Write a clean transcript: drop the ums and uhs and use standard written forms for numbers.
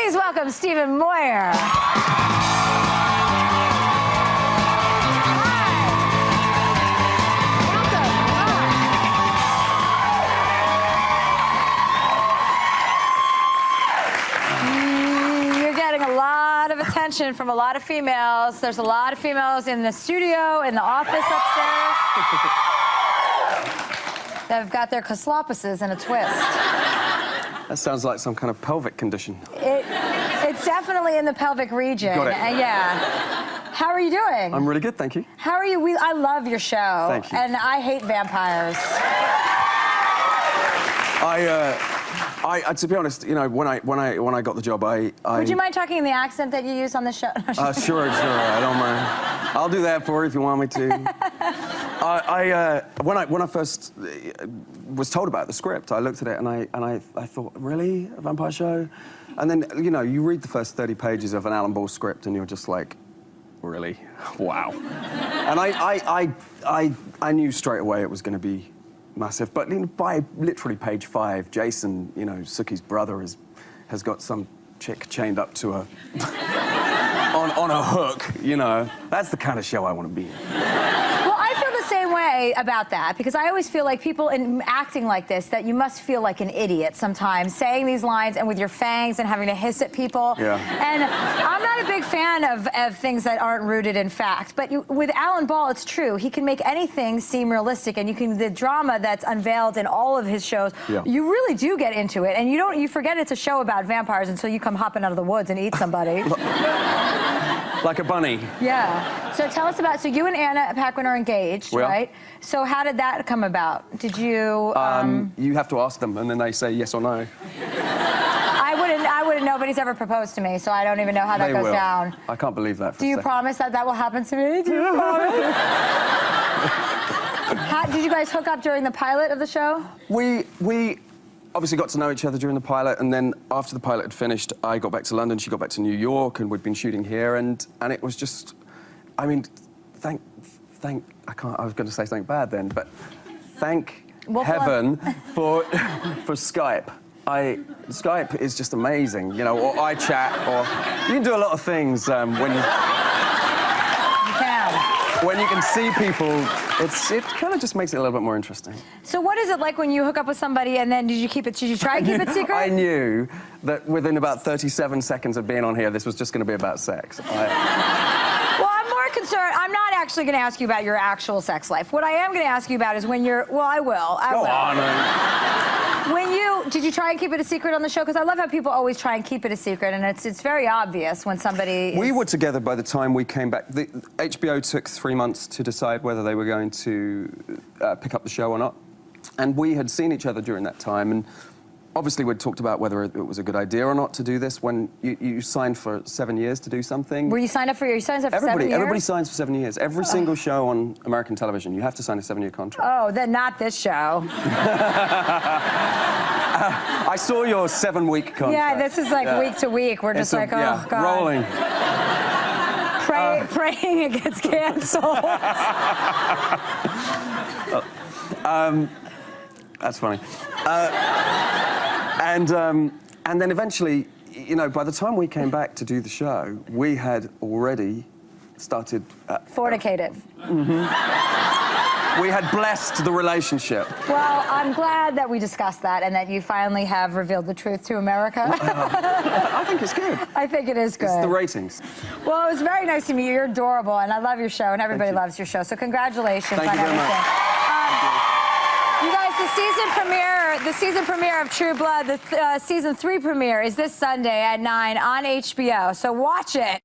Please welcome Stephen Moyer. Attention from a lot of females. There's a lot of females in the studio, in the office upstairs that have got their coslopuses in a twist. That sounds like some kind of pelvic condition. It's definitely in the pelvic region. Got it. Yeah. How are you doing? I'm really good, thank you. How are you? I love your show. Thank you. And I hate vampires. To be honest, you know, when I got the job, Would you mind talking in the accent that you use on the show? Sure, I don't mind. I'll do that for you if you want me to. When I first was told about the script, I looked at it and I thought, really, a vampire show? And then, you know, you read the first 30 pages of an Alan Ball script and you're just like, really? Wow. And I knew straight away it was going to be massive, but by literally page 5, Jason, you know, Suki's brother, has got some chick chained up to a on a hook. You know, that's the kind of show I want to be in. Well, I feel the same way about that because I always feel like people in acting like this that you must feel like an idiot sometimes saying these lines and with your fangs and having to hiss at people. Yeah. And I'm not a big fan of things that aren't rooted in fact, but with Alan Ball, it's true. He can make anything seem realistic, and the drama that's unveiled in all of his shows, yeah. You really do get into it, and you forget it's a show about vampires until you come hopping out of the woods and eat somebody. Like a bunny. Yeah. So tell us about, so you and Anna Paquin are engaged, right? So how did that come about? Did you... You have to ask them, and then they say yes or no. I wouldn't know, but he's ever proposed to me, so I don't even know how that goes down. I can't believe that. Do you promise that will happen to me? Do you promise? Did you guys hook up during the pilot of the show? We obviously got to know each other during the pilot, and then after the pilot had finished, I got back to London, she got back to New York, and we'd been shooting here, and it was just, I mean, I was going to say something bad then, but thank heaven for Skype. Skype is just amazing, you know, or iChat, or you can do a lot of things when you can see people. It kind of just makes it a little bit more interesting. So what is it like when you hook up with somebody and then did you try and keep it secret? I knew that within about 37 seconds of being on here, this was just going to be about sex. Well, I'm more concerned. I'm not actually going to ask you about your actual sex life. What I am going to ask you about is when you're... Well, I will. Go on. Did you try and keep it a secret on the show? Because I love how people always try and keep it a secret, and it's very obvious when somebody We were together by the time we came back. The HBO took 3 months to decide whether they were going to pick up the show or not. And we had seen each other during that time, and obviously we'd talked about whether it was a good idea or not to do this when you signed for 7 years to do something. Were you signed up for 7 years? Everybody signs for 7 years. Every single show on American television, you have to sign a 7-year contract. Oh, then not this show. I saw your 7-week contract. Yeah, this is like week to week. We're just like, oh, God. Rolling. Praying it gets canceled. That's funny. And then eventually, you know, by the time we came back to do the show, we had already started... Fornicated. We had blessed the relationship. Well, I'm glad that we discussed that and that you finally have revealed the truth to America. I think it's good. I think it is good. It's the ratings. Well, it was very nice to meet you. You're adorable, and I love your show, and everybody loves your show. So congratulations on everything. Much. You guys, the season premiere of True Blood, the season 3 premiere is this Sunday at 9 on HBO. So watch it.